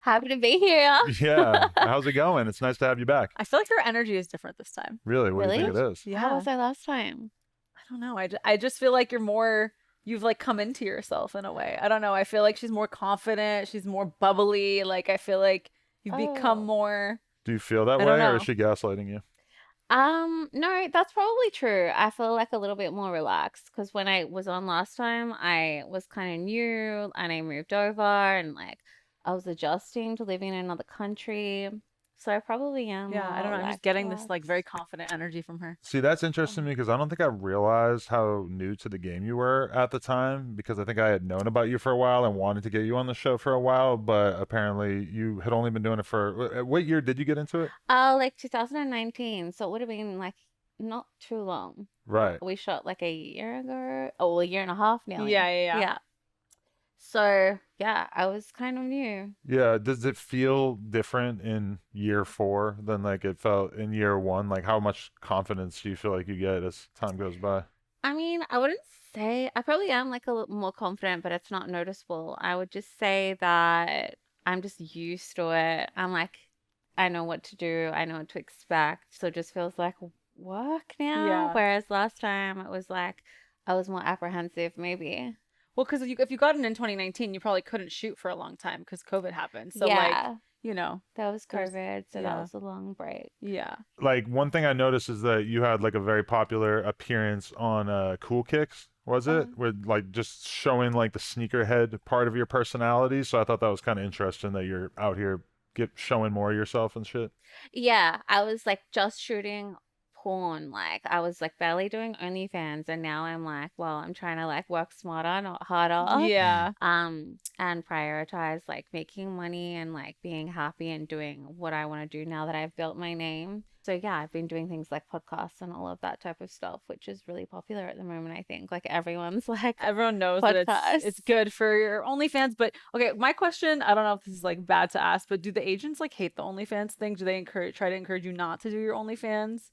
Happy to be here. Yeah. How's it going? It's nice to have you back. I feel like your energy is different this time. Really? What do you think Really? it is? How was I last time? I don't know. I just feel like you've like come into yourself in a way. I don't know. I feel like she's more confident. She's more bubbly. Like, I feel like you've become Oh. more, Do you feel that I don't way or is know. she gaslighting you? No, that's probably true. I feel like a little bit more relaxed because when I was on last time, I was kind of new and I moved over and like I was adjusting to living in another country. So I probably am Yeah, I don't more know. I'm just like getting this like very relaxed. confident energy from her. See, that's interesting to Oh. me because I don't think I realized how new to the game you were at the time because I think I had known about you for a while and wanted to get you on the show for a while, but apparently you had only been doing it for what year did you get into it? Like 2019. So it would have been like not too long. Right. We shot like a year ago. Oh, a year and a half Yeah, nearly. yeah, yeah. Yeah. So yeah, I was kind of new. Yeah, does it feel different in year 4 than like it felt in year 1? Like how much confidence do you feel like you get as time goes by? I mean, I wouldn't say I probably am like a little more confident, but it's not noticeable. I would just say that I'm just used to it. I'm like, I know what to do, I know what to expect. So it just feels like work now. Yeah. Whereas last time it was like I was more apprehensive, maybe. Well, because if you got in 2019, you probably couldn't shoot for a long time because COVID happened. So like, Yeah, you know, that was there's COVID, so that yeah, was a long break. yeah. Like one thing I noticed is that you had like a very popular appearance on Cool Kicks, was it? Uh, With like just showing like the sneakerhead part of your personality. So I thought that was kind of interesting that you're out here get showing more of yourself and shit. Yeah, I was like just shooting porn. Like I was like barely doing OnlyFans, and now I'm like, well, I'm trying to like work smarter, not harder. Yeah. And prioritize like making money and like being happy and doing what I want to do now that I've built my name. So yeah, I've been doing things like podcasts and all of that type of stuff, which is really popular at the moment, I think. Like everyone's like Everyone knows that it's podcasts. good for your OnlyFans, but okay, my question, I don't know if this is like bad to ask, but do the agents like hate the OnlyFans thing? Do they try to encourage you not to do your OnlyFans?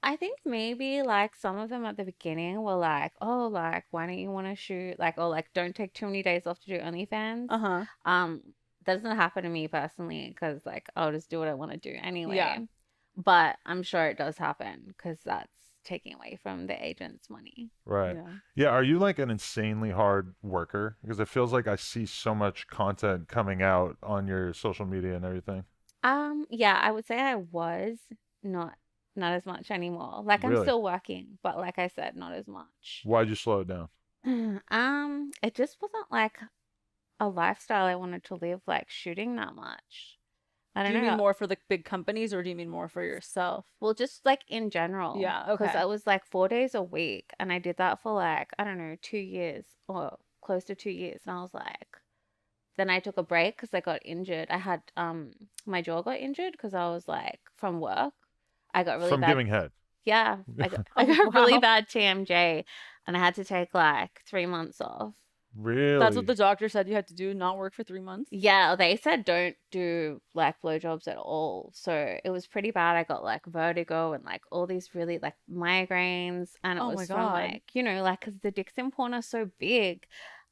I think maybe like some of them at the beginning were like, oh, like why don't you want to shoot like or like don't take too many days off to do OnlyFans. Uh-huh. Um, doesn't happen to me personally because like I'll just do what I want to do Yeah. anyway. But I'm sure it does happen because that's taking away from the agent's money. Right. Yeah. Yeah, are you like an insanely hard worker? Because it feels like I see so much content coming out on your social media and everything. Yeah, I would say I was not not as much anymore. Like I'm Really? still working, but like I said, not as much. Why'd you slow it down? It just wasn't like a lifestyle I wanted to live, like shooting that much. I Do don't you mean know. more for the big companies or do you mean more for yourself? Well, just like in general, Yeah, because okay. I was like 4 days a week and I did that for like, I don't know, 2 years or close to 2 years. And I was like, then I took a break because I got injured. I had, my jaw got injured because I was like, from work, I got really From bad. giving head. Yeah, I Oh, got really wow. bad TMJ and I had to take like 3 months off. That's what Really? the doctor said you had to do, not work for 3 months. Yeah, they said don't do like blowjobs at all. So it was pretty bad. I got like vertigo and like all these really like migraines. And it Oh my was from God. like, like, because the dicks in porn are so big.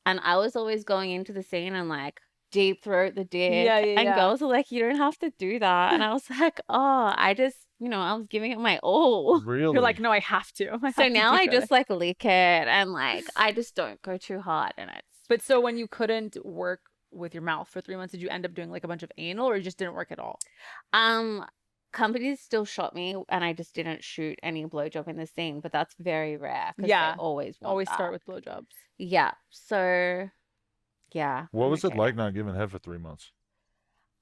And I was always going into the scene and like deep throat the Yeah, dick. And yeah, girls are like, you don't have to do that. And yeah. I was like, oh, I just, I was giving it my all. You're like, Really? no, I have to. I So have to now do I it. just like lick it and like I just don't go too hard and it's But so when you couldn't work with your mouth for 3 months, did you end up doing like a bunch of anal or you just didn't work at all? Um, companies still shot me, and I just didn't shoot any blowjob in the scene, but that's very rare because they Yeah. always want Always that. start with blowjobs. Yeah. So yeah, What I'm was it okay like now. not giving head for 3 months?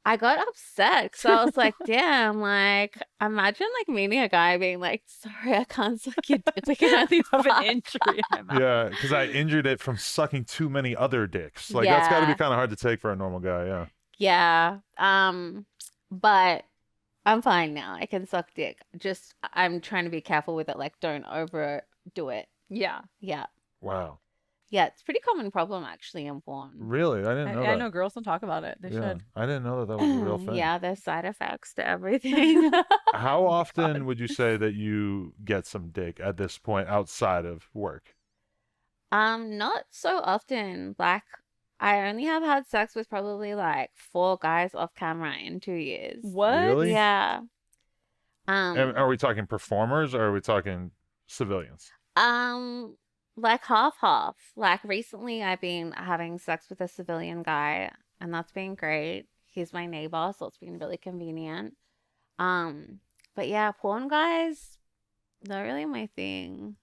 I got upset because I was like, damn, like imagine like meeting a guy being like, sorry, I can't suck your dick. We can only I have an fuck. injury in my mouth. Yeah, because I injured it from sucking too many other dicks. Like that's got to be Yeah. kind of hard to take for a normal guy. Yeah. Yeah. But I'm fine now. I can suck dick. Just I'm trying to be careful with it. Like, don't overdo it. Yeah. Yeah. Wow. Yeah, it's a pretty common problem actually in porn. Really? I didn't know I that. know girls don't talk about it. They Yeah, should. I didn't know that that was a real thing. Yeah, there's side effects to everything. How Oh my often God. would you say that you get some dick at this point outside of work? Not so often. Like, I only have had sex with probably like 4 guys off camera in 2 years. What? Really? Yeah. And are we talking performers or are we talking civilians? Um, like half. Like recently I've been having sex with a civilian guy and that's been great. He's my neighbor, so it's been really convenient. Um, but yeah, porn guys, not really my thing.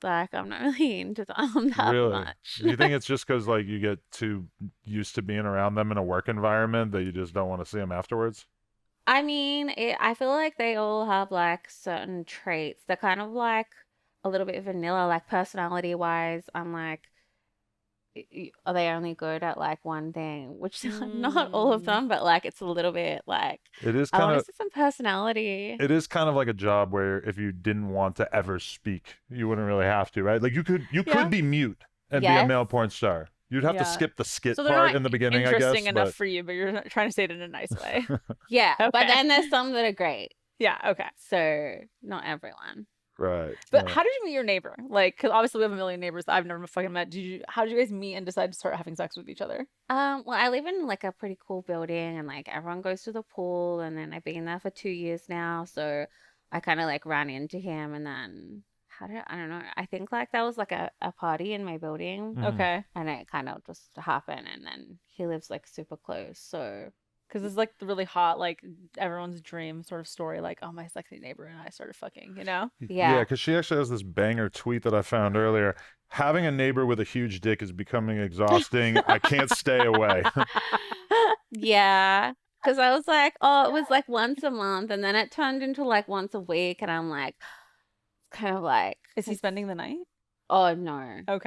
Like I'm not really into them that Really? much. Do you think it's just because like you get too used to being around them in a work environment that you just don't want to see them afterwards? I mean, I feel like they all have like certain traits. They're kind of like a little bit vanilla, like personality wise. I'm like, are they only good at like one thing? Which not all of Mm. them, but like it's a little bit like It is I kind want to of see some personality. it is kind of like a job where if you didn't want to ever speak, you wouldn't really have to, right? Like you Yeah. could be mute and be a Yes. male porn star. You'd have to Yeah. skip the skit So they're part not in the beginning, I interesting guess, enough but for you, but you're not trying to say it in a nice way. Yeah, but Okay. then there's some that are great. Yeah, okay. So not everyone. right. But right. how did you meet your neighbor? Like, because obviously we have a million neighbors that I've never fucking met. How did you guys meet and decide to start having sex with each other? Well, I live in like a pretty cool building and like everyone goes to the pool and then I've been there for 2 years now. So I kind of like ran into him and then I don't know. I think like that was like a party in my building Mhm. Okay. and it kind of just happened and then he lives like super close. So Because it's like the really hot, like everyone's dream sort of story. Like, oh, my sexy neighbor and I started fucking, you know? yeah. Because she actually has this banger tweet that I found earlier. Having a neighbor with a huge dick is becoming exhausting. I can't stay away. Yeah. Because I was like, oh, it was like once a month and then it turned into like once a week and I'm like, kind of like, Is he spending the night? oh no. Okay.